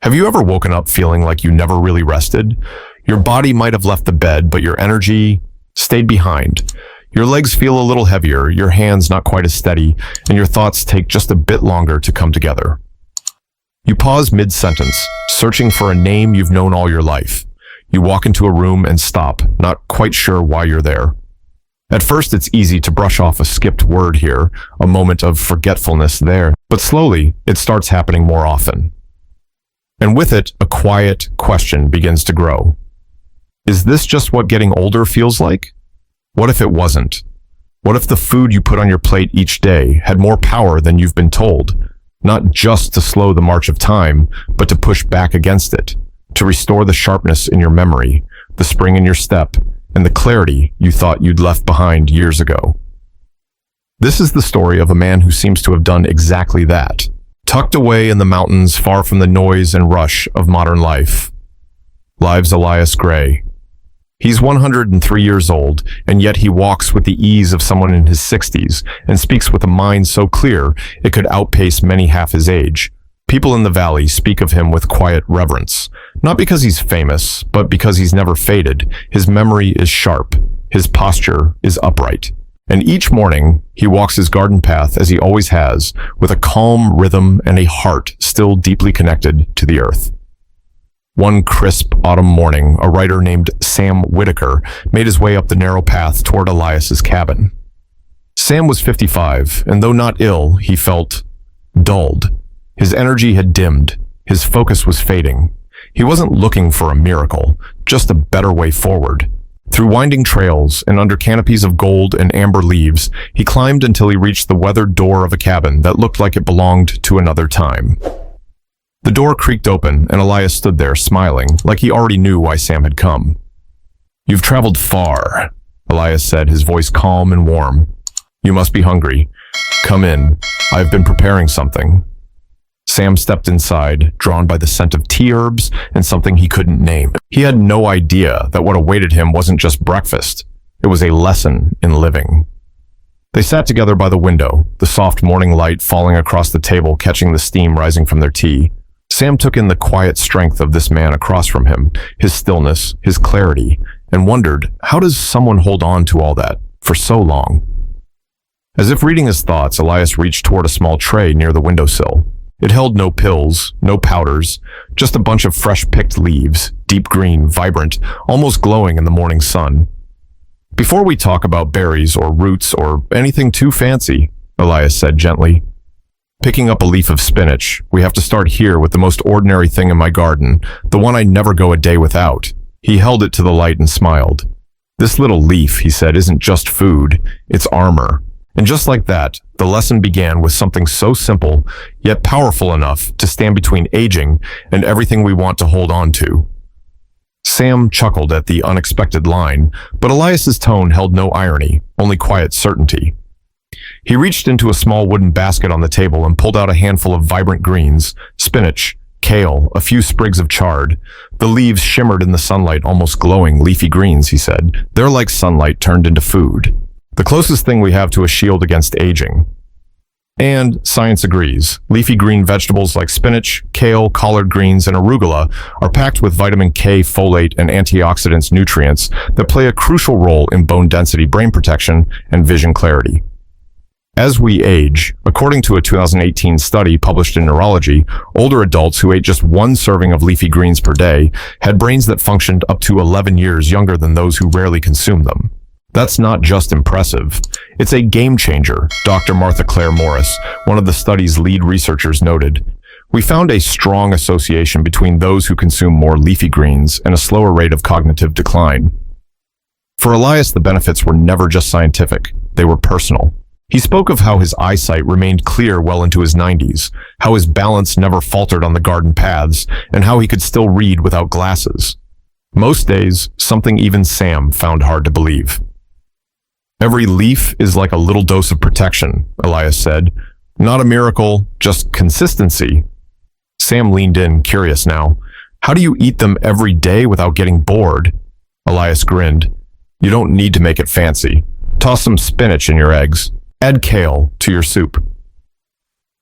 Have you ever woken up feeling like you never really rested? Your body might have left the bed, but your energy stayed behind. Your legs feel a little heavier, your hands not quite as steady, and your thoughts take just a bit longer to come together. You pause mid-sentence, searching for a name you've known all your life. You walk into a room and stop, not quite sure why you're there. At first, it's easy to brush off a skipped word here, a moment of forgetfulness there, but slowly, it starts happening more often. And with it, a quiet question begins to grow. Is this just what getting older feels like? What if it wasn't? What if the food you put on your plate each day had more power than you've been told? Not just to slow the march of time, but to push back against it, to restore the sharpness in your memory, the spring in your step, and the clarity you thought you'd left behind years ago. This is the story of a man who seems to have done exactly that, tucked away in the mountains far from the noise and rush of modern life. Lives Elias Gray. He's 103 years old, and yet he walks with the ease of someone in his 60s and speaks with a mind so clear it could outpace many half his age. People in the valley speak of him with quiet reverence, not because he's famous, but because he's never faded. His memory is sharp, his posture is upright. And each morning, he walks his garden path as he always has, with a calm rhythm and a heart still deeply connected to the earth. One crisp autumn morning, a writer named Sam Whitaker made his way up the narrow path toward Elias's cabin. Sam was 55, and though not ill, he felt dulled. His energy had dimmed. His focus was fading. He wasn't looking for a miracle, just a better way forward. Through winding trails and under canopies of gold and amber leaves, he climbed until he reached the weathered door of a cabin that looked like it belonged to another time. The door creaked open, and Elias stood there, smiling, like he already knew why Sam had come. "You've traveled far," Elias said, his voice calm and warm. "You must be hungry. Come in. I've been preparing something." Sam stepped inside, drawn by the scent of tea herbs and something he couldn't name. He had no idea that what awaited him wasn't just breakfast. It was a lesson in living. They sat together by the window, the soft morning light falling across the table, catching the steam rising from their tea. Sam took in the quiet strength of this man across from him, his stillness, his clarity, and wondered, how does someone hold on to all that for so long? As if reading his thoughts, Elias reached toward a small tray near the windowsill. It held no pills, no powders, just a bunch of fresh-picked leaves, deep green, vibrant, almost glowing in the morning sun. "Before we talk about berries or roots or anything too fancy," Elias said gently, "picking up a leaf of spinach, we have to start here with the most ordinary thing in my garden, the one I never go a day without." He held it to the light and smiled. "This little leaf," he said, "isn't just food, it's armor." And just like that, the lesson began with something so simple, yet powerful enough to stand between aging and everything we want to hold on to. Sam chuckled at the unexpected line, but Elias's tone held no irony, only quiet certainty. He reached into a small wooden basket on the table and pulled out a handful of vibrant greens, spinach, kale, a few sprigs of chard. The leaves shimmered in the sunlight, almost glowing leafy greens, he said. They're like sunlight turned into food. The closest thing we have to a shield against aging. And science agrees. Leafy green vegetables like spinach, kale, collard greens, and arugula are packed with vitamin K, folate, and antioxidants nutrients that play a crucial role in bone density, brain protection, and vision clarity. As we age, according to a 2018 study published in Neurology, older adults who ate just one serving of leafy greens per day had brains that functioned up to 11 years younger than those who rarely consume them. That's not just impressive. It's a game changer, Dr. Martha Claire Morris, one of the study's lead researchers, noted. We found a strong association between those who consume more leafy greens and a slower rate of cognitive decline. For Elias, the benefits were never just scientific, they were personal. He spoke of how his eyesight remained clear well into his 90s, how his balance never faltered on the garden paths, and how he could still read without glasses. Most days, something even Sam found hard to believe. "Every leaf is like a little dose of protection," Elias said. "Not a miracle, just consistency." Sam leaned in, curious now. "How do you eat them every day without getting bored?" Elias grinned. "You don't need to make it fancy. Toss some spinach in your eggs. Add kale to your soup.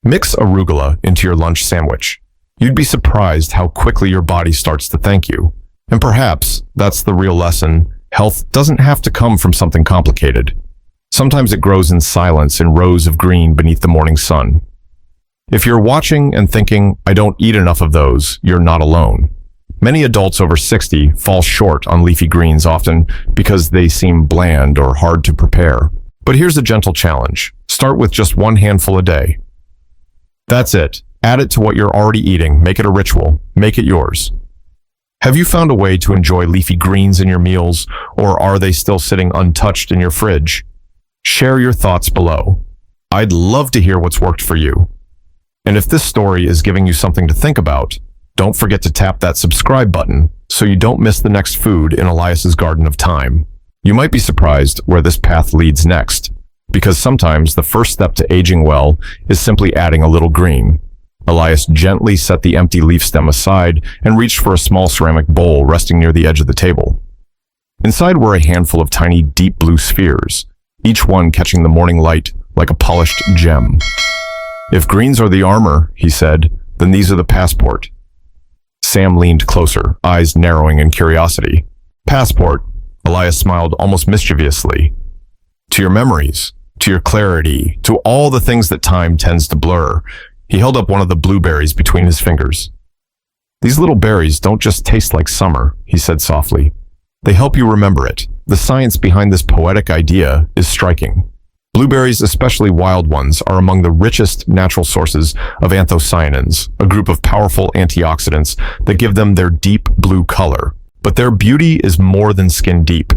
Mix arugula into your lunch sandwich. You'd be surprised how quickly your body starts to thank you. And perhaps that's the real lesson. Health doesn't have to come from something complicated. Sometimes it grows in silence in rows of green beneath the morning sun. If you're watching and thinking, I don't eat enough of those, you're not alone. Many adults over 60 fall short on leafy greens often because they seem bland or hard to prepare. But here's a gentle challenge. Start with just one handful a day. That's it. Add it to what you're already eating. Make it a ritual. Make it yours. Have you found a way to enjoy leafy greens in your meals, or are they still sitting untouched in your fridge? Share your thoughts below. I'd love to hear what's worked for you. And if this story is giving you something to think about, don't forget to tap that subscribe button so you don't miss the next food in Elias's Garden of Time. You might be surprised where this path leads next, because sometimes the first step to aging well is simply adding a little green. Elias gently set the empty leaf stem aside and reached for a small ceramic bowl resting near the edge of the table. Inside were a handful of tiny deep blue spheres, each one catching the morning light like a polished gem. If greens are the armor, he said, then these are the passport. Sam leaned closer, eyes narrowing in curiosity. Passport, Elias smiled almost mischievously. To your memories, to your clarity, to all the things that time tends to blur. He held up one of the blueberries between his fingers. These little berries don't just taste like summer, he said softly. They help you remember it. The science behind this poetic idea is striking. Blueberries, especially wild ones, are among the richest natural sources of anthocyanins, a group of powerful antioxidants that give them their deep blue color. But their beauty is more than skin deep.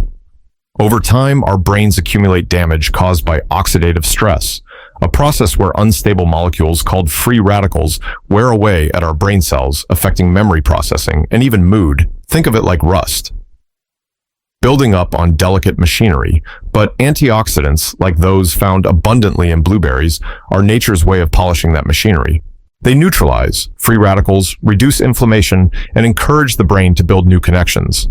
Over time, our brains accumulate damage caused by oxidative stress, a process where unstable molecules called free radicals wear away at our brain cells, affecting memory processing and even mood. Think of it like rust, building up on delicate machinery. But antioxidants, like those found abundantly in blueberries, are nature's way of polishing that machinery. They neutralize free radicals, reduce inflammation, and encourage the brain to build new connections.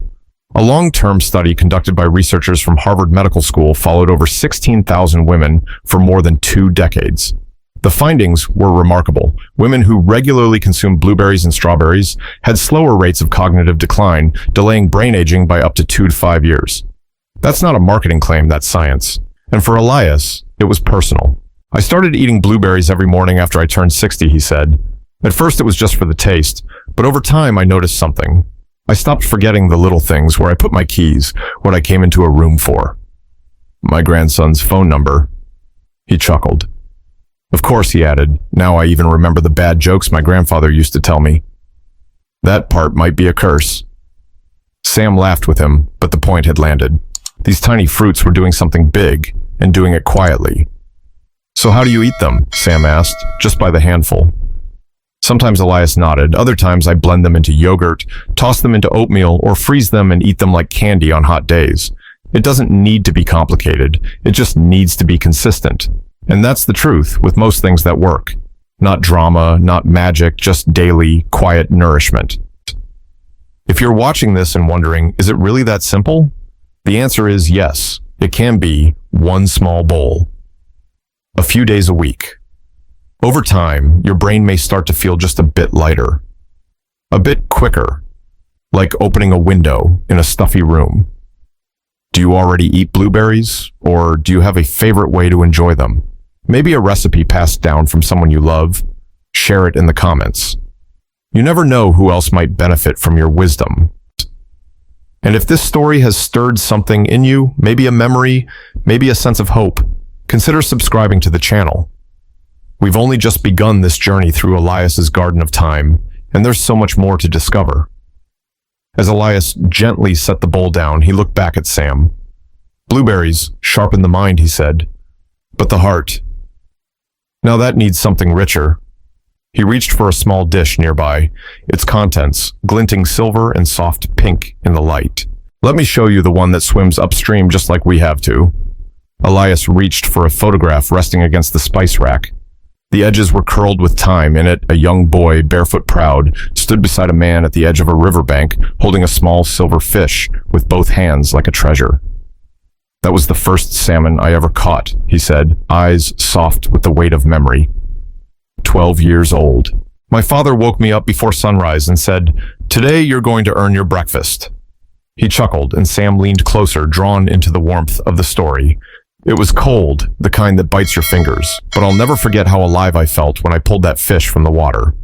A long-term study conducted by researchers from Harvard Medical School followed over 16,000 women for more than 2 decades. The findings were remarkable. Women who regularly consumed blueberries and strawberries had slower rates of cognitive decline, delaying brain aging by up to 2 to 5 years. That's not a marketing claim, that's science. And for Elias, it was personal. I started eating blueberries every morning after I turned 60, he said. At first it was just for the taste, but over time I noticed something. I stopped forgetting the little things, where I put my keys, what I came into a room for. My grandson's phone number. He chuckled. Of course, he added, now I even remember the bad jokes my grandfather used to tell me. That part might be a curse. Sam laughed with him, but the point had landed. These tiny fruits were doing something big, and doing it quietly. So how do you eat them? Sam asked, just by the handful. Sometimes Elias nodded. Other times I blend them into yogurt, toss them into oatmeal, or freeze them and eat them like candy on hot days. It doesn't need to be complicated. It just needs to be consistent. And that's the truth with most things that work. Not drama, not magic, just daily, quiet nourishment. If you're watching this and wondering, is it really that simple? The answer is yes. It can be one small bowl. A few days a week. Over time, your brain may start to feel just a bit lighter, a bit quicker, like opening a window in a stuffy room. Do you already eat blueberries, or do you have a favorite way to enjoy them? Maybe a recipe passed down from someone you love. Share it in the comments. You never know who else might benefit from your wisdom. And if this story has stirred something in you, maybe a memory, maybe a sense of hope, consider subscribing to the channel. We've only just begun this journey through Elias's Garden of Time, and there's so much more to discover. As Elias gently set the bowl down, he looked back at Sam. Blueberries sharpen the mind, he said, but the heart. Now that needs something richer. He reached for a small dish nearby, its contents glinting silver and soft pink in the light. Let me show you the one that swims upstream just like we have to. Elias reached for a photograph resting against the spice rack. The edges were curled with time. In it, a young boy, barefoot proud, stood beside a man at the edge of a riverbank, holding a small silver fish with both hands like a treasure. That was the first salmon I ever caught, he said, eyes soft with the weight of memory. 12 years old. My father woke me up before sunrise and said, "Today you're going to earn your breakfast." He chuckled, and Sam leaned closer, drawn into the warmth of the story. It was cold, the kind that bites your fingers, but I'll never forget how alive I felt when I pulled that fish from the water.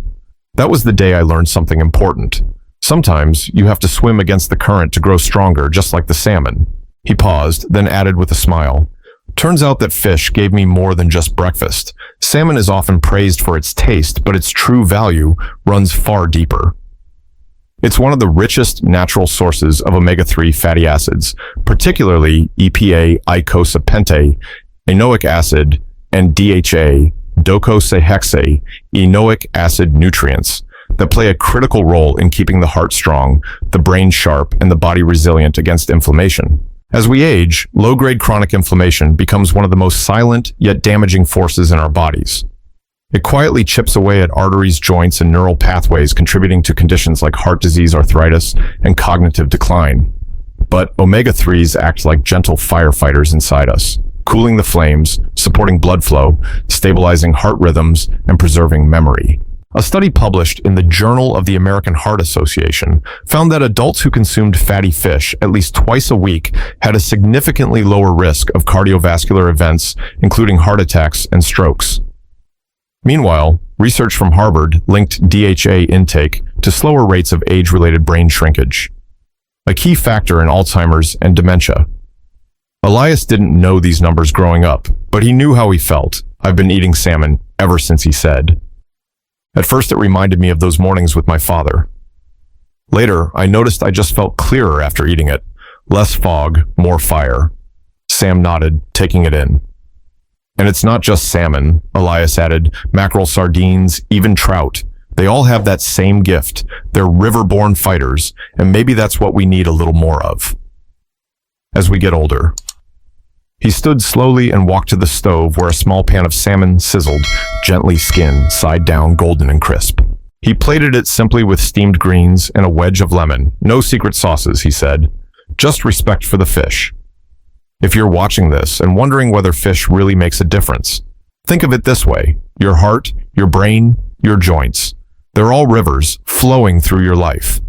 That was the day I learned something important. Sometimes you have to swim against the current to grow stronger, just like the salmon. He paused, then added with a smile, "Turns out that fish gave me more than just breakfast. Salmon is often praised for its taste, but its true value runs far deeper. It's one of the richest natural sources of omega-3 fatty acids, particularly EPA eicosapentae, enoic acid, and DHA, docosahexaenoic acid nutrients that play a critical role in keeping the heart strong, the brain sharp, and the body resilient against inflammation. As we age, low-grade chronic inflammation becomes one of the most silent yet damaging forces in our bodies. It quietly chips away at arteries, joints, and neural pathways, contributing to conditions like heart disease, arthritis, and cognitive decline. But omega-3s act like gentle firefighters inside us, cooling the flames, supporting blood flow, stabilizing heart rhythms, and preserving memory. A study published in the Journal of the American Heart Association found that adults who consumed fatty fish at least twice a week had a significantly lower risk of cardiovascular events, including heart attacks and strokes. Meanwhile, research from Harvard linked DHA intake to slower rates of age-related brain shrinkage, a key factor in Alzheimer's and dementia. Elias didn't know these numbers growing up, but he knew how he felt. "I've been eating salmon ever since," he said. At first, it reminded me of those mornings with my father. Later, I noticed I just felt clearer after eating it. Less fog, more fire. Sam nodded, taking it in. "And it's not just salmon," Elias added. "Mackerel, sardines, even trout. They all have that same gift. They're river-born fighters, and maybe that's what we need a little more of as we get older." He stood slowly and walked to the stove where a small pan of salmon sizzled, gently skinned, side down, golden and crisp. He plated it simply with steamed greens and a wedge of lemon. "No secret sauces," he said. "Just respect for the fish." If you're watching this and wondering whether fish really makes a difference, think of it this way. Your heart, your brain, your joints. They're all rivers flowing through your life.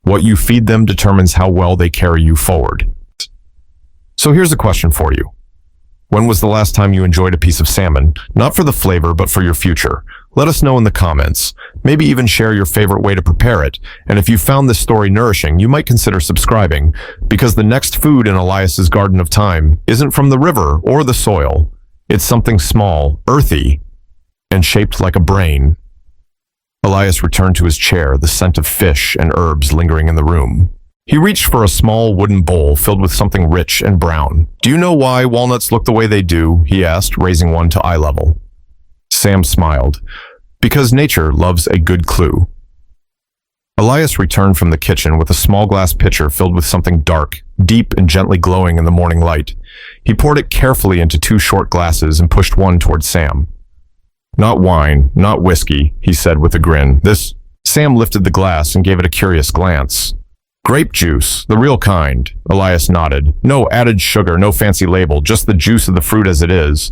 What you feed them determines how well they carry you forward. So here's a question for you. When was the last time you enjoyed a piece of salmon? Not for the flavor, but for your future. Let us know in the comments. Maybe even share your favorite way to prepare it. And if you found this story nourishing, you might consider subscribing, because the next food in Elias's Garden of Time isn't from the river or the soil. It's something small, earthy, and shaped like a brain. Elias returned to his chair, the scent of fish and herbs lingering in the room. He reached for a small wooden bowl filled with something rich and brown. "Do you know why walnuts look the way they do?" he asked, raising one to eye level. Sam smiled. "Because nature loves a good clue." Elias returned from the kitchen with a small glass pitcher filled with something dark, deep and gently glowing in the morning light. He poured it carefully into 2 short glasses and pushed one toward Sam. "Not wine, not whiskey," he said with a grin. "This—" Sam lifted the glass and gave it a curious glance. "Grape juice, the real kind," Elias nodded. "No added sugar, no fancy label, just the juice of the fruit as it is."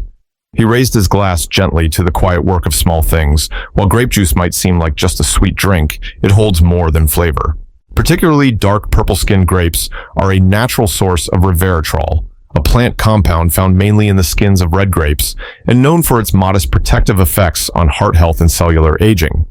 He raised his glass gently to the quiet work of small things. While grape juice might seem like just a sweet drink, it holds more than flavor. Particularly dark purple-skinned grapes are a natural source of resveratrol, a plant compound found mainly in the skins of red grapes and known for its modest protective effects on heart health and cellular aging.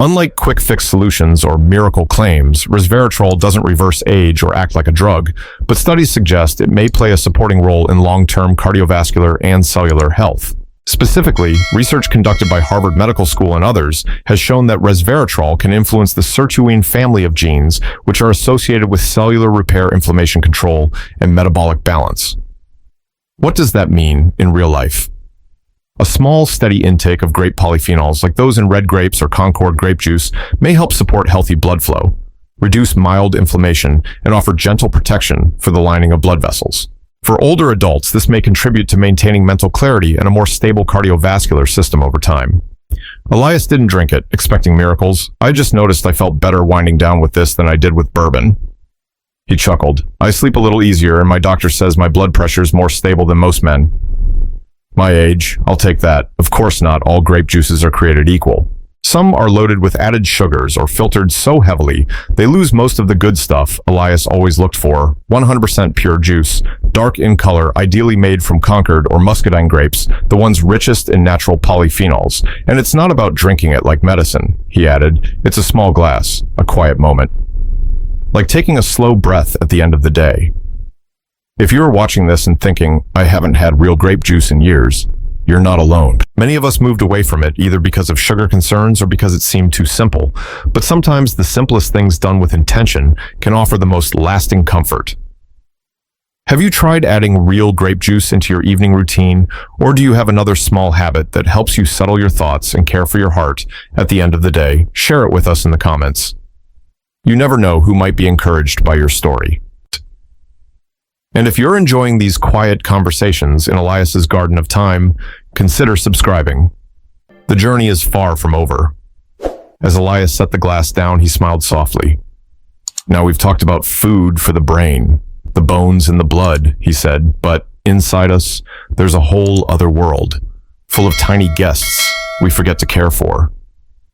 Unlike quick-fix solutions or miracle claims, resveratrol doesn't reverse age or act like a drug, but studies suggest it may play a supporting role in long-term cardiovascular and cellular health. Specifically, research conducted by Harvard Medical School and others has shown that resveratrol can influence the sirtuin family of genes, which are associated with cellular repair, inflammation control, and metabolic balance. What does that mean in real life? A small, steady intake of grape polyphenols, like those in red grapes or Concord grape juice, may help support healthy blood flow, reduce mild inflammation, and offer gentle protection for the lining of blood vessels. For older adults, this may contribute to maintaining mental clarity and a more stable cardiovascular system over time. Elias didn't drink it, expecting miracles. "I just noticed I felt better winding down with this than I did with bourbon." He chuckled. "I sleep a little easier, and my doctor says my blood pressure is more stable than most men." "My age, I'll take that. Of course not all grape juices are created equal." Some are loaded with added sugars or filtered so heavily they lose most of the good stuff Elias always looked for: 100% pure juice, dark in color, ideally made from Concord or Muscadine grapes, the ones richest in natural polyphenols. And it's not about drinking it like medicine, he added. It's a small glass, a quiet moment. Like taking a slow breath at the end of the day. If you're watching this and thinking, I haven't had real grape juice in years, you're not alone. Many of us moved away from it either because of sugar concerns or because it seemed too simple. But sometimes the simplest things done with intention can offer the most lasting comfort. Have you tried adding real grape juice into your evening routine, or do you have another small habit that helps you settle your thoughts and care for your heart at the end of the day? Share it with us in the comments. You never know who might be encouraged by your story. And if you're enjoying these quiet conversations in Elias's Garden of Time, consider subscribing. The journey is far from over. As Elias set the glass down, he smiled softly. Now we've talked about food for the brain, the bones and the blood, he said, but inside us, there's a whole other world, full of tiny guests we forget to care for.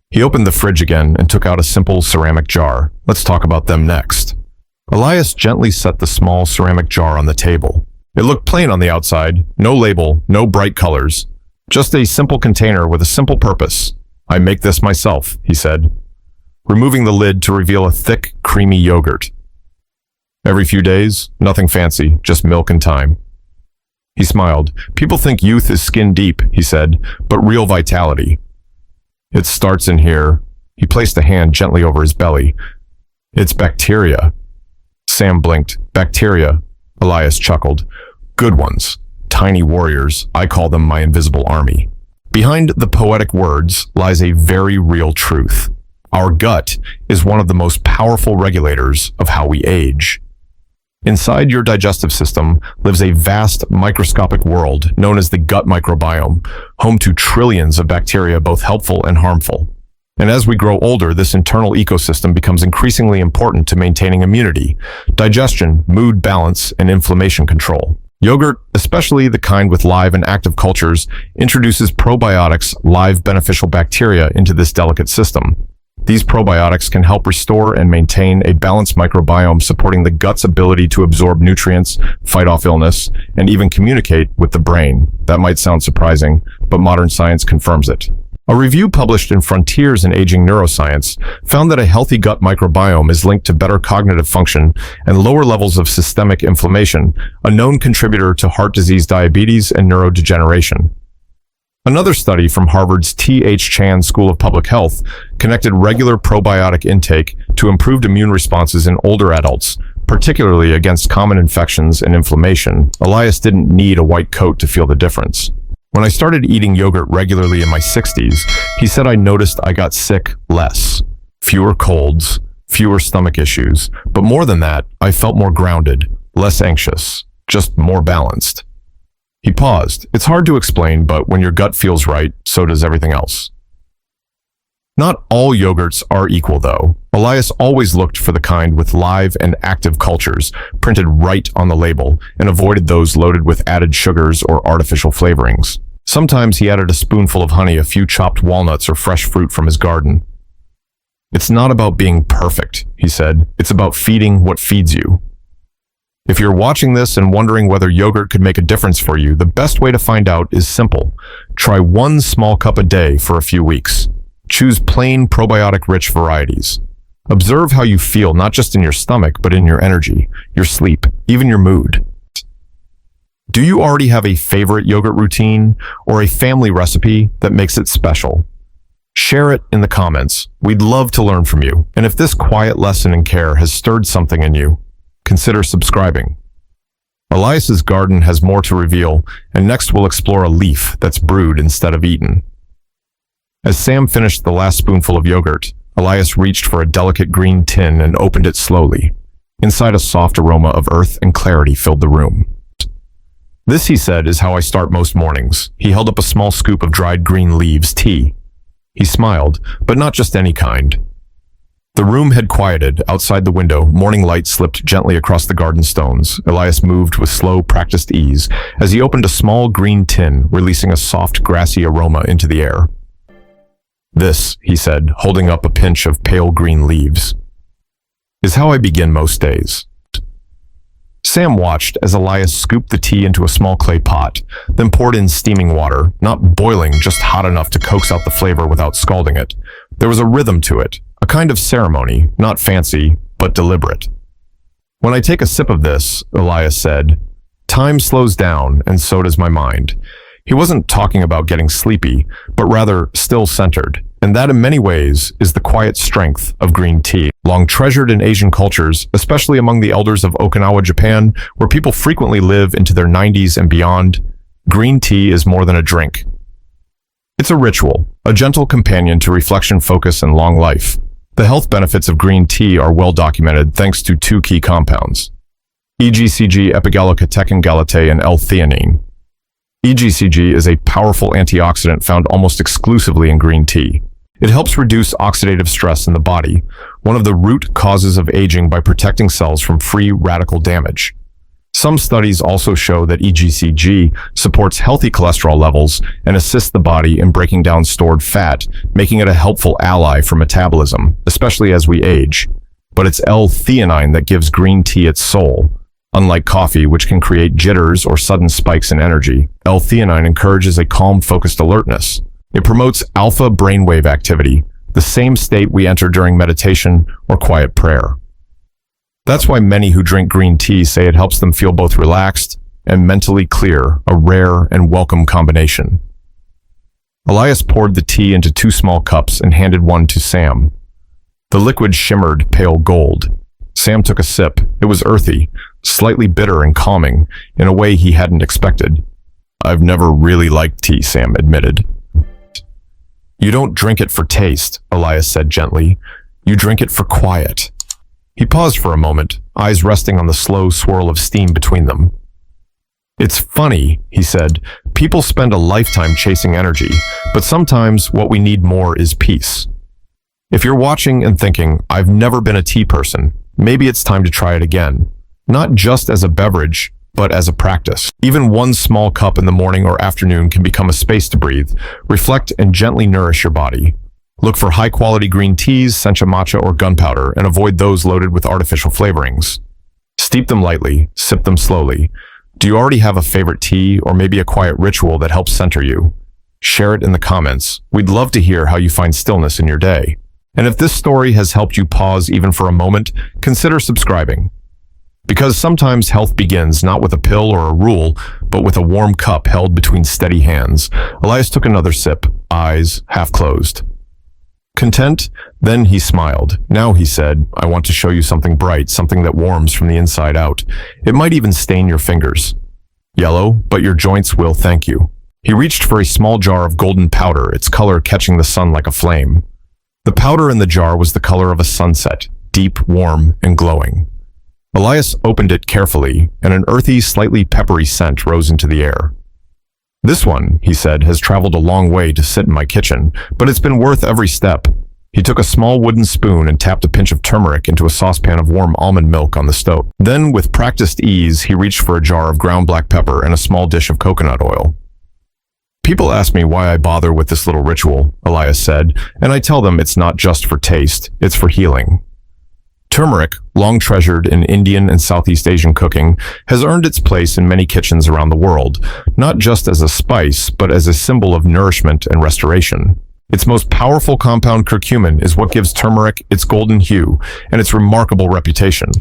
He opened the fridge again and took out a simple ceramic jar. Let's talk about them next. Elias gently set the small ceramic jar on the table. It looked plain on the outside, no label, no bright colors, just a simple container with a simple purpose. I make this myself, he said, removing the lid to reveal a thick, creamy yogurt. Every few days, nothing fancy, just milk and time. He smiled. People think youth is skin deep, he said, but real vitality. It starts in here. He placed a hand gently over his belly. It's bacteria. Sam blinked. Bacteria, Elias chuckled. Good ones. Tiny warriors. I call them my invisible army. Behind the poetic words lies a very real truth. Our gut is one of the most powerful regulators of how we age. Inside your digestive system lives a vast microscopic world known as the gut microbiome, home to trillions of bacteria, both helpful and harmful. And as we grow older, this internal ecosystem becomes increasingly important to maintaining immunity, digestion, mood balance, and inflammation control. Yogurt, especially the kind with live and active cultures, introduces probiotics, live beneficial bacteria, into this delicate system. These probiotics can help restore and maintain a balanced microbiome, supporting the gut's ability to absorb nutrients, fight off illness, and even communicate with the brain. That might sound surprising, but modern science confirms it. A review published in Frontiers in Aging Neuroscience found that a healthy gut microbiome is linked to better cognitive function and lower levels of systemic inflammation, a known contributor to heart disease, diabetes, and neurodegeneration. Another study from Harvard's T.H. Chan School of Public Health connected regular probiotic intake to improved immune responses in older adults, particularly against common infections and inflammation. Elias didn't need a white coat to feel the difference. When I started eating yogurt regularly in my 60s, he said I noticed I got sick less. Fewer colds, fewer stomach issues, but more than that, I felt more grounded, less anxious, just more balanced. He paused. It's hard to explain, but when your gut feels right, so does everything else. Not all yogurts are equal, though. Elias always looked for the kind with live and active cultures printed right on the label and avoided those loaded with added sugars or artificial flavorings. Sometimes he added a spoonful of honey, a few chopped walnuts, or fresh fruit from his garden. It's not about being perfect, he said. It's about feeding what feeds you. If you're watching this and wondering whether yogurt could make a difference for you, the best way to find out is simple. Try 1 small cup a day for a few weeks. Choose plain probiotic-rich varieties. Observe how you feel, not just in your stomach, but in your energy, your sleep, even your mood. Do you already have a favorite yogurt routine or a family recipe that makes it special? Share it in the comments. We'd love to learn from you. And if this quiet lesson in care has stirred something in you, consider subscribing. Elias's garden has more to reveal, and next we'll explore a leaf that's brewed instead of eaten. As Sam finished the last spoonful of yogurt, Elias reached for a delicate green tin and opened it slowly. Inside, a soft aroma of earth and clarity filled the room. This, he said, is how I start most mornings. He held up a small scoop of dried green leaves tea. He smiled, but not just any kind. The room had quieted. Outside the window, morning light slipped gently across the garden stones. Elias moved with slow, practiced ease as he opened a small green tin, releasing a soft, grassy aroma into the air. This, he said, holding up a pinch of pale green leaves, is how I begin most days. Sam watched as Elias scooped the tea into a small clay pot, then poured in steaming water, not boiling, just hot enough to coax out the flavor without scalding it. There was a rhythm to it, a kind of ceremony, not fancy, but deliberate. When I take a sip of this, Elias said, time slows down, and so does my mind. He wasn't talking about getting sleepy, but rather still centered. And that in many ways is the quiet strength of green tea, long treasured in Asian cultures, especially among the elders of Okinawa, Japan, where people frequently live into their 90s and beyond. Green tea is more than a drink. It's a ritual, a gentle companion to reflection, focus, and long life. The health benefits of green tea are well documented thanks to two key compounds, EGCG, epigallocatechin gallate, and L-theanine. EGCG is a powerful antioxidant found almost exclusively in green tea. It helps reduce oxidative stress in the body, one of the root causes of aging, by protecting cells from free radical damage. Some studies also show that EGCG supports healthy cholesterol levels and assists the body in breaking down stored fat, making it a helpful ally for metabolism, especially as we age. But it's L-theanine that gives green tea its soul. Unlike coffee, which can create jitters or sudden spikes in energy, L-theanine encourages a calm, focused alertness. It promotes alpha brainwave activity, the same state we enter during meditation or quiet prayer. That's why many who drink green tea say it helps them feel both relaxed and mentally clear, a rare and welcome combination. Elias poured the tea into 2 small cups and handed one to Sam. The liquid shimmered pale gold. Sam took a sip. It was earthy, slightly bitter and calming, in a way he hadn't expected. I've never really liked tea, Sam admitted. You don't drink it for taste, Elias said gently. You drink it for quiet. He paused for a moment, eyes resting on the slow swirl of steam between them. It's funny, he said. People spend a lifetime chasing energy, but sometimes what we need more is peace. If you're watching and thinking, I've never been a tea person, maybe it's time to try it again. Not just as a beverage, but as a practice. Even 1 small cup in the morning or afternoon can become a space to breathe, reflect, and gently nourish your body. Look for high-quality green teas, sencha matcha, or gunpowder, and avoid those loaded with artificial flavorings. Steep them lightly, sip them slowly. Do you already have a favorite tea, or maybe a quiet ritual that helps center you? Share it in the comments. We'd love to hear how you find stillness in your day. And if this story has helped you pause even for a moment, consider subscribing. Because sometimes health begins not with a pill or a rule, but with a warm cup held between steady hands. Elias took another sip, eyes half closed. Content? Then he smiled. Now, he said, I want to show you something bright, something that warms from the inside out. It might even stain your fingers. Yellow, but your joints will thank you. He reached for a small jar of golden powder, its color catching the sun like a flame. The powder in the jar was the color of a sunset, deep, warm, and glowing. Elias opened it carefully, and an earthy, slightly peppery scent rose into the air. This one, he said, has traveled a long way to sit in my kitchen, but it's been worth every step. He took a small wooden spoon and tapped a pinch of turmeric into a saucepan of warm almond milk on the stove. Then, with practiced ease, he reached for a jar of ground black pepper and a small dish of coconut oil. People ask me why I bother with this little ritual, Elias said, and I tell them it's not just for taste, it's for healing. Turmeric, long treasured in Indian and Southeast Asian cooking, has earned its place in many kitchens around the world, not just as a spice, but as a symbol of nourishment and restoration. Its most powerful compound, curcumin, is what gives turmeric its golden hue and its remarkable reputation.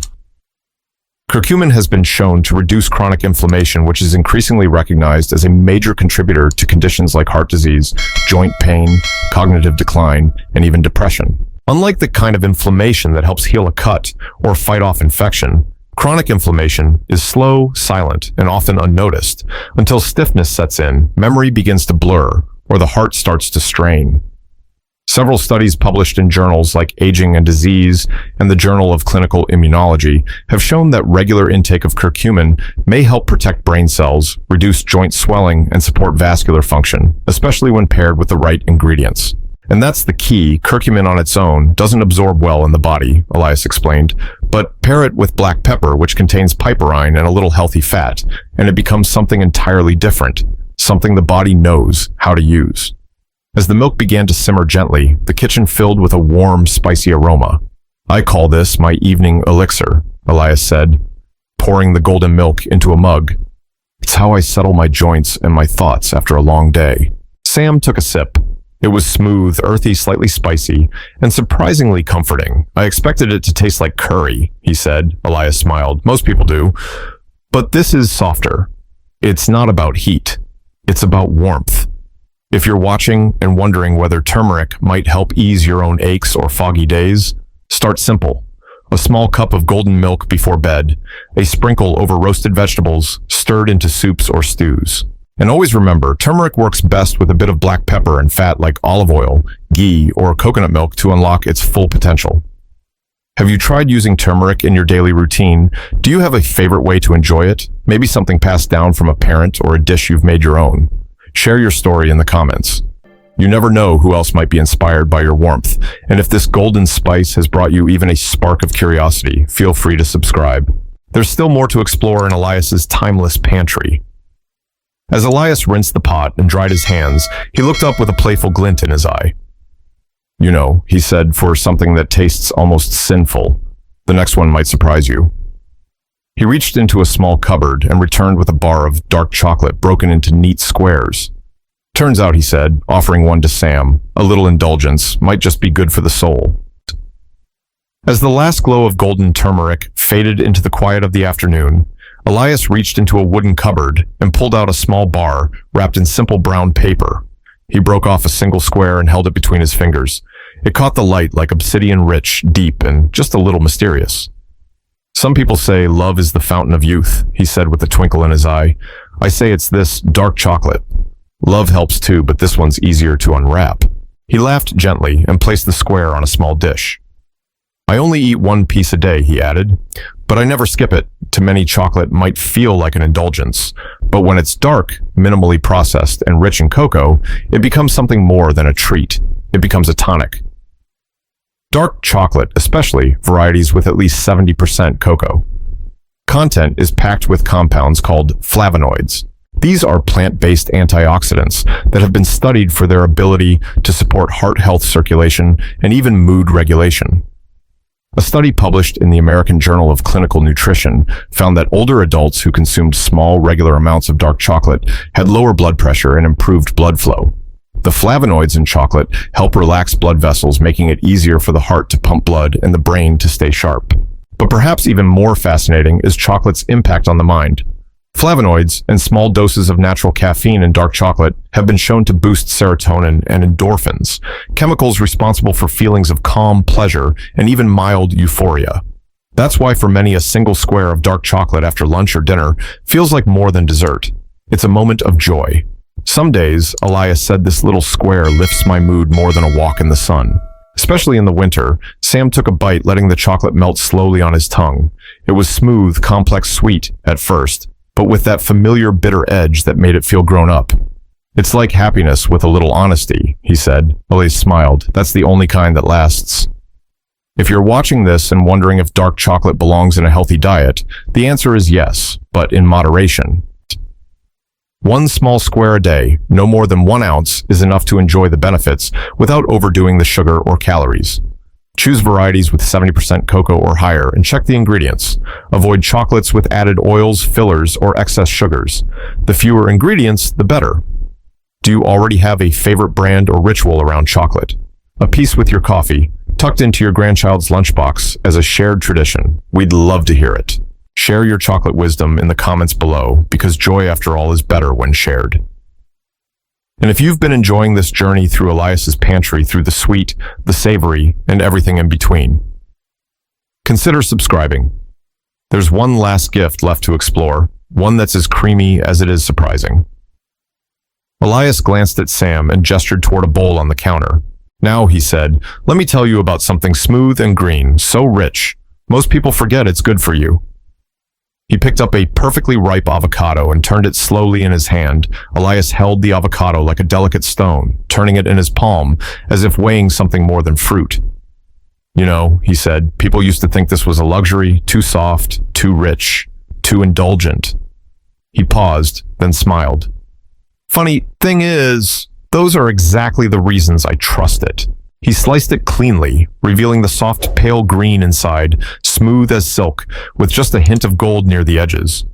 Curcumin has been shown to reduce chronic inflammation, which is increasingly recognized as a major contributor to conditions like heart disease, joint pain, cognitive decline, and even depression. Unlike the kind of inflammation that helps heal a cut or fight off infection, chronic inflammation is slow, silent, and often unnoticed until stiffness sets in, memory begins to blur, or the heart starts to strain. Several studies published in journals like Aging and Disease and the Journal of Clinical Immunology have shown that regular intake of curcumin may help protect brain cells, reduce joint swelling, and support vascular function, especially when paired with the right ingredients. And that's the key. Curcumin on its own doesn't absorb well in the body, Elias explained, but pair it with black pepper, which contains piperine and a little healthy fat, and it becomes something entirely different, something the body knows how to use. As the milk began to simmer gently, the kitchen filled with a warm, spicy aroma. "I call this my evening elixir," Elias said, pouring the golden milk into a mug. "It's how I settle my joints and my thoughts after a long day." Sam took a sip. It was smooth, earthy, slightly spicy, and surprisingly comforting. "I expected it to taste like curry," he said. Elias smiled. "Most people do. But this is softer. It's not about heat. It's about warmth. If you're watching and wondering whether turmeric might help ease your own aches or foggy days, start simple. A small cup of golden milk before bed, a sprinkle over roasted vegetables, stirred into soups or stews. And always remember, turmeric works best with a bit of black pepper and fat like olive oil, ghee, or coconut milk to unlock its full potential. Have you tried using turmeric in your daily routine? Do you have a favorite way to enjoy it? Maybe something passed down from a parent or a dish you've made your own. Share your story in the comments. You never know who else might be inspired by your warmth, and if this golden spice has brought you even a spark of curiosity, feel free to subscribe. There's still more to explore in Elias's timeless pantry. As Elias rinsed the pot and dried his hands, he looked up with a playful glint in his eye. "You know," he said, "for something that tastes almost sinful, the next one might surprise you." He reached into a small cupboard and returned with a bar of dark chocolate broken into neat squares. "Turns out," he said, offering one to Sam, "a little indulgence might just be good for the soul." As the last glow of golden turmeric faded into the quiet of the afternoon, Elias reached into a wooden cupboard and pulled out a small bar wrapped in simple brown paper. He broke off a single square and held it between his fingers. It caught the light like obsidian, rich, deep, and just a little mysterious. "Some people say love is the fountain of youth," he said with a twinkle in his eye. "I say it's this dark chocolate. Love helps too, but this one's easier to unwrap." He laughed gently and placed the square on a small dish. "I only eat one piece a day," he added, "but I never skip it. To many, chocolate might feel like an indulgence, but when it's dark, minimally processed, and rich in cocoa, it becomes something more than a treat. It becomes a tonic." Dark chocolate, especially varieties with at least 70% cocoa content, is packed with compounds called flavonoids. These are plant-based antioxidants that have been studied for their ability to support heart health, circulation, and even mood regulation. A study published in the American Journal of Clinical Nutrition found that older adults who consumed small, regular amounts of dark chocolate had lower blood pressure and improved blood flow. The flavonoids in chocolate help relax blood vessels, making it easier for the heart to pump blood and the brain to stay sharp. But perhaps even more fascinating is chocolate's impact on the mind. Flavonoids and small doses of natural caffeine in dark chocolate have been shown to boost serotonin and endorphins, chemicals responsible for feelings of calm, pleasure, and even mild euphoria. That's why for many, a single square of dark chocolate after lunch or dinner feels like more than dessert. It's a moment of joy. "Some days," Elias said, "this little square lifts my mood more than a walk in the sun." Especially in the winter, Sam took a bite, letting the chocolate melt slowly on his tongue. It was smooth, complex sweet at first, but with that familiar bitter edge that made it feel grown up. "It's like happiness with a little honesty," he said. Elias smiled. "That's the only kind that lasts." If you're watching this and wondering if dark chocolate belongs in a healthy diet, the answer is yes, but in moderation. One small square a day, no more than 1 ounce, is enough to enjoy the benefits without overdoing the sugar or calories. Choose varieties with 70% cocoa or higher and check the ingredients. Avoid chocolates with added oils, fillers, or excess sugars. The fewer ingredients, the better. Do you already have a favorite brand or ritual around chocolate? A piece with your coffee, tucked into your grandchild's lunchbox as a shared tradition? We'd love to hear it. Share your chocolate wisdom in the comments below, because joy, after all, is better when shared. And if you've been enjoying this journey through Elias's pantry, through the sweet, the savory, and everything in between, consider subscribing. There's one last gift left to explore, one that's as creamy as it is surprising. Elias glanced at Sam and gestured toward a bowl on the counter. "Now," he said, "let me tell you about something smooth and green, so rich. Most people forget it's good for you." He picked up a perfectly ripe avocado and turned it slowly in his hand. Elias held the avocado like a delicate stone, turning it in his palm as if weighing something more than fruit. "You know," he said, "people used to think this was a luxury, too soft, too rich, too indulgent." He paused, then smiled. "Funny thing is," Those are exactly the reasons I trust it. He sliced it cleanly, revealing the soft pale green inside, smooth as silk, with just a hint of gold near the edges.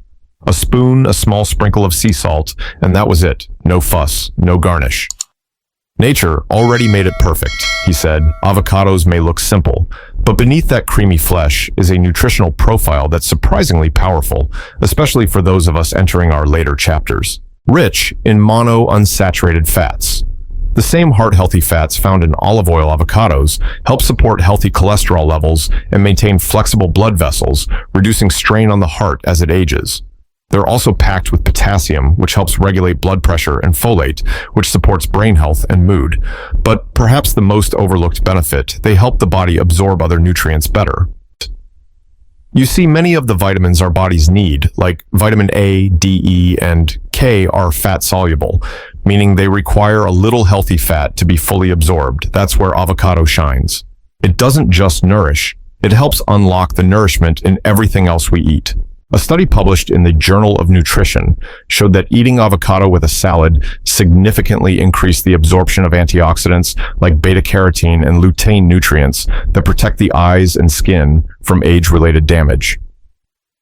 A spoon, a small sprinkle of sea salt, and that was it. No fuss, no garnish. Nature already made it perfect, he said. Avocados may look simple, but beneath that creamy flesh is a nutritional profile that's surprisingly powerful, especially for those of us entering our later chapters. Rich in monounsaturated fats. The same heart-healthy fats found in olive oil avocados help support healthy cholesterol levels and maintain flexible blood vessels, reducing strain on the heart as it ages. They're also packed with potassium, which helps regulate blood pressure, and folate, which supports brain health and mood. But perhaps the most overlooked benefit, they help the body absorb other nutrients better. You see, many of the vitamins our bodies need, like vitamin A, D, E, and K, are fat-soluble, meaning they require a little healthy fat to be fully absorbed. That's where avocado shines. It doesn't just nourish, it helps unlock the nourishment in everything else we eat. A study published in the Journal of Nutrition showed that eating avocado with a salad significantly increased the absorption of antioxidants like beta-carotene and lutein nutrients that protect the eyes and skin from age-related damage.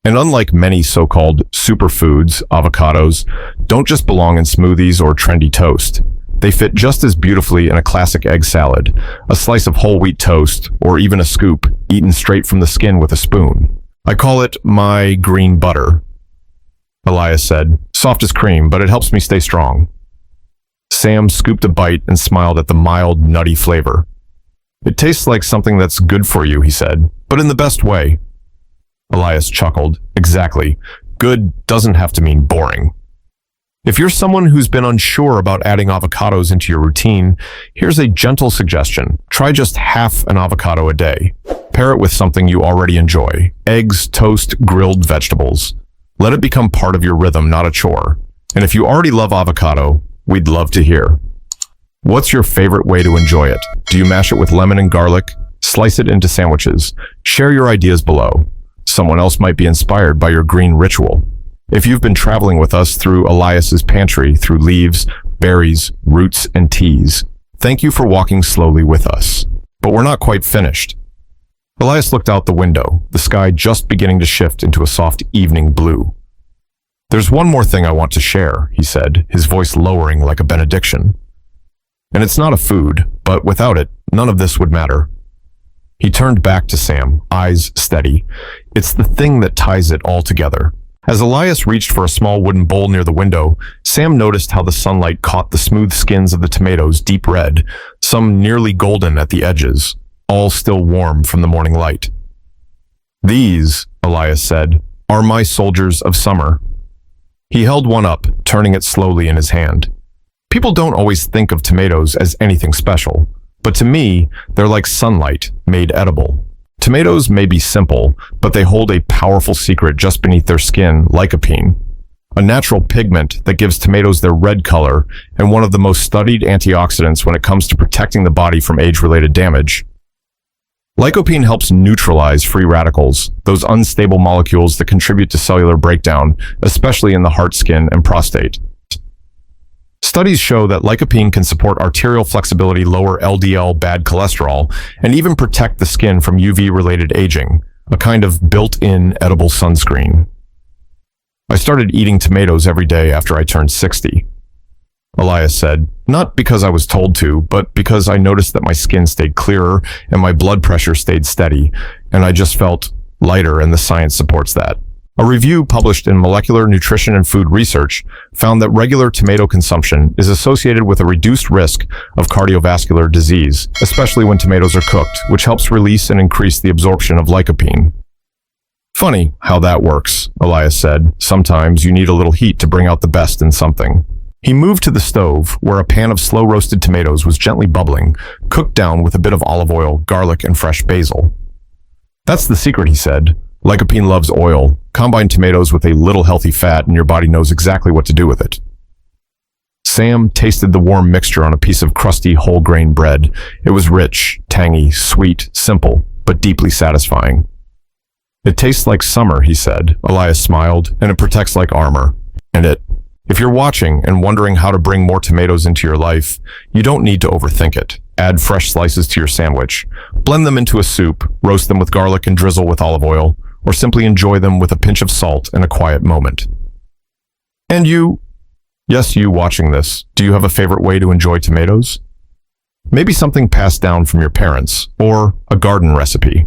And unlike many so-called superfoods, avocados don't just belong in smoothies or trendy toast. They fit just as beautifully in a classic egg salad, a slice of whole wheat toast, or even a scoop eaten straight from the skin with a spoon. I call it my green butter, Elias said. Soft as cream, but it helps me stay strong. Sam scooped a bite and smiled at the mild, nutty flavor. It tastes like something that's good for you, he said, but in the best way. Elias chuckled. Exactly. Good doesn't have to mean boring. If you're someone who's been unsure about adding avocados into your routine, here's a gentle suggestion. Try just half an avocado a day. Pair it with something you already enjoy. Eggs, toast, grilled vegetables. Let it become part of your rhythm, not a chore. And if you already love avocado, we'd love to hear. What's your favorite way to enjoy it? Do you mash it with lemon and garlic? Slice it into sandwiches. Share your ideas below. Someone else might be inspired by your green ritual. If you've been traveling with us through Elias's pantry, through leaves, berries, roots, and teas, thank you for walking slowly with us. But we're not quite finished. Elias looked out the window, the sky just beginning to shift into a soft evening blue. There's one more thing I want to share, he said, his voice lowering like a benediction. And it's not a food, but without it, none of this would matter. He turned back to Sam, eyes steady. It's the thing that ties it all together. As Elias reached for a small wooden bowl near the window, Sam noticed how the sunlight caught the smooth skins of the tomatoes deep red, some nearly golden at the edges, all still warm from the morning light. These, Elias said, are my soldiers of summer. He held one up, turning it slowly in his hand. People don't always think of tomatoes as anything special, but to me, they're like sunlight made edible. Tomatoes may be simple, but they hold a powerful secret just beneath their skin, lycopene, a natural pigment that gives tomatoes their red color and one of the most studied antioxidants when it comes to protecting the body from age-related damage. Lycopene helps neutralize free radicals, those unstable molecules that contribute to cellular breakdown, especially in the heart, skin, and prostate. Studies show that lycopene can support arterial flexibility, lower LDL bad cholesterol, and even protect the skin from UV-related aging, a kind of built-in edible sunscreen. I started eating tomatoes every day after I turned 60. Elias said, not because I was told to, but because I noticed that my skin stayed clearer and my blood pressure stayed steady, and I just felt lighter, and the science supports that. A review published in Molecular Nutrition and Food Research found that regular tomato consumption is associated with a reduced risk of cardiovascular disease, especially when tomatoes are cooked, which helps release and increase the absorption of lycopene. Funny how that works, Elias said. Sometimes you need a little heat to bring out the best in something. He moved to the stove, where a pan of slow-roasted tomatoes was gently bubbling, cooked down with a bit of olive oil, garlic, and fresh basil. That's the secret, he said. Lycopene loves oil. Combine tomatoes with a little healthy fat, and your body knows exactly what to do with it. Sam tasted the warm mixture on a piece of crusty whole-grain bread. It was rich, tangy, sweet, simple, but deeply satisfying. It tastes like summer, he said. Elias smiled, and it protects like armor. And it If you're watching and wondering how to bring more tomatoes into your life, you don't need to overthink it. Add fresh slices to your sandwich. Blend them into a soup, roast them with garlic and drizzle with olive oil, or simply enjoy them with a pinch of salt and a quiet moment. And you, yes, you watching this, do you have a favorite way to enjoy tomatoes? Maybe something passed down from your parents, or a garden recipe.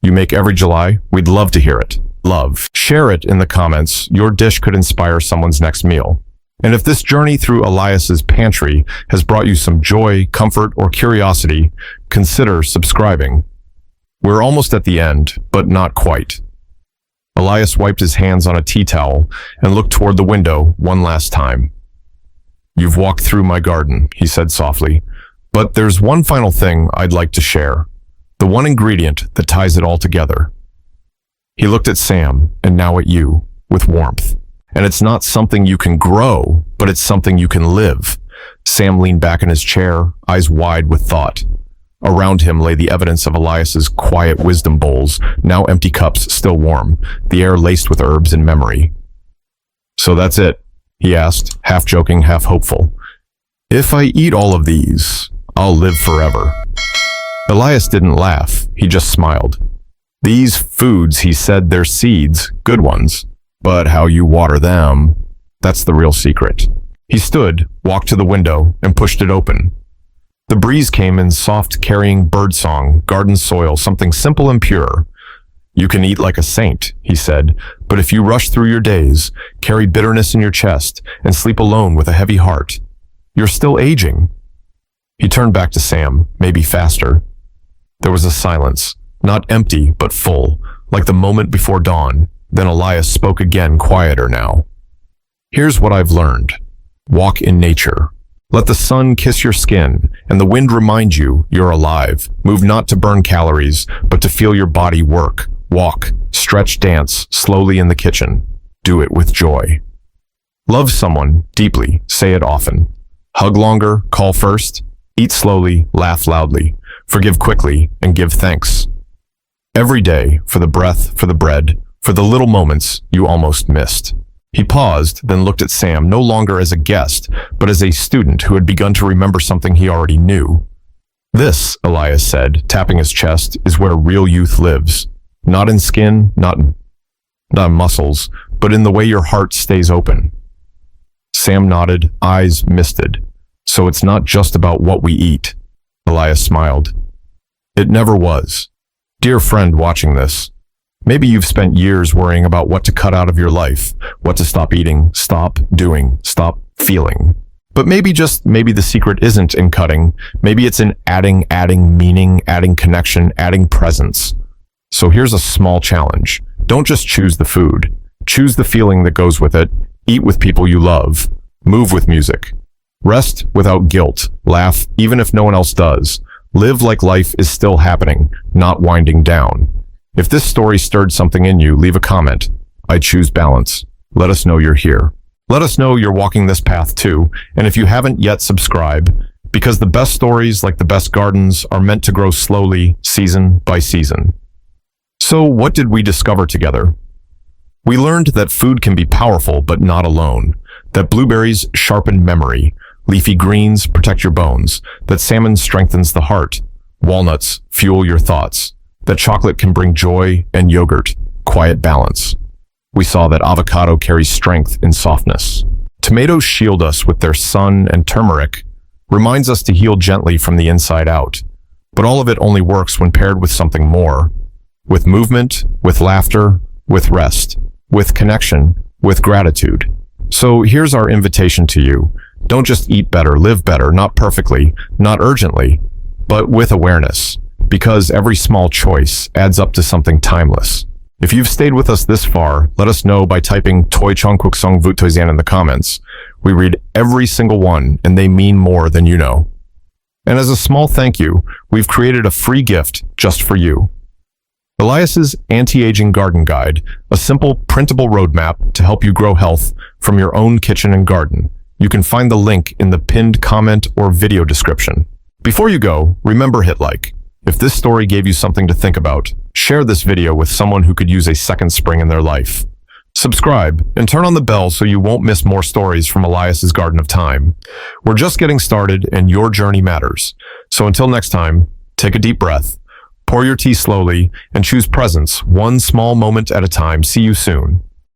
You make every July? We'd love to hear it. Love. Share it in the comments. Your dish could inspire someone's next meal. And if this journey through Elias's pantry has brought you some joy, comfort, or curiosity, consider subscribing. We're almost at the end, but not quite. Elias wiped his hands on a tea towel and looked toward the window one last time. You've walked through my garden, he said softly, but there's one final thing I'd like to share. The one ingredient that ties it all together. He looked at Sam, and now at you, with warmth. And it's not something you can grow, but it's something you can live. Sam leaned back in his chair, eyes wide with thought. Around him lay the evidence of Elias's quiet wisdom bowls, now empty cups still warm, the air laced with herbs and memory. So that's it, he asked, half joking, half hopeful. If I eat all of these, I'll live forever. Elias didn't laugh, he just smiled. These foods, he said, they're seeds, good ones. But how you water them, that's the real secret. He stood, walked to the window, and pushed it open. The breeze came in soft, carrying birdsong, garden soil, something simple and pure. You can eat like a saint, he said, but if you rush through your days, carry bitterness in your chest, and sleep alone with a heavy heart, you're still aging. He turned back to Sam, maybe faster. There was a silence, not empty, but full, like the moment before dawn. Then Elias spoke again, quieter now. Here's what I've learned. Walk in nature. Let the sun kiss your skin, and the wind remind you you're alive. Move not to burn calories, but to feel your body work. Walk, stretch, dance, slowly in the kitchen. Do it with joy. Love someone deeply, say it often. Hug longer, call first. Eat slowly, laugh loudly. Forgive quickly, and give thanks. Every day, for the breath, for the bread, for the little moments you almost missed. He paused, then looked at Sam, no longer as a guest, but as a student who had begun to remember something he already knew. This, Elias said, tapping his chest, is where real youth lives. Not in skin, not in muscles, but in the way your heart stays open. Sam nodded, eyes misted. So it's not just about what we eat. Elias smiled. It never was. Dear friend watching this, maybe you've spent years worrying about what to cut out of your life, what to stop eating, stop doing, stop feeling. But maybe the secret isn't in cutting. Maybe it's in adding meaning, adding connection, adding presence. So here's a small challenge. Don't just choose the food. Choose the feeling that goes with it. Eat with people you love. Move with music. Rest without guilt. Laugh even if no one else does. Live like life is still happening, not winding down. If this story stirred something in you, leave a comment. I choose balance. Let us know you're here. Let us know you're walking this path too. And if you haven't yet, subscribe, because the best stories, like the best gardens, are meant to grow slowly, season by season. So what did we discover together? We learned that food can be powerful, but not alone. That blueberries sharpen memory. Leafy greens protect your bones. That salmon strengthens the heart. Walnuts fuel your thoughts. That chocolate can bring joy, and yogurt, quiet balance. We saw that avocado carries strength in softness. Tomatoes shield us with their sun, and turmeric reminds us to heal gently from the inside out. But all of it only works when paired with something more. With movement, with laughter, with rest, with connection, with gratitude. So here's our invitation to you. Don't just eat better, live better, not perfectly, not urgently, but with awareness. Because every small choice adds up to something timeless. If you've stayed with us this far, let us know by typing Toi Chong Kuk Song Vut Toi Zan in the comments. We read every single one, and they mean more than you know. And as a small thank you, we've created a free gift just for you. Elias's Anti-Aging Garden Guide, a simple printable roadmap to help you grow health from your own kitchen and garden. You can find the link in the pinned comment or video description. Before you go, remember hit like. If this story gave you something to think about, share this video with someone who could use a second spring in their life. Subscribe and turn on the bell so you won't miss more stories from Elias's Garden of Time. We're just getting started and your journey matters. So until next time, take a deep breath, pour your tea slowly, and choose presence one small moment at a time. See you soon.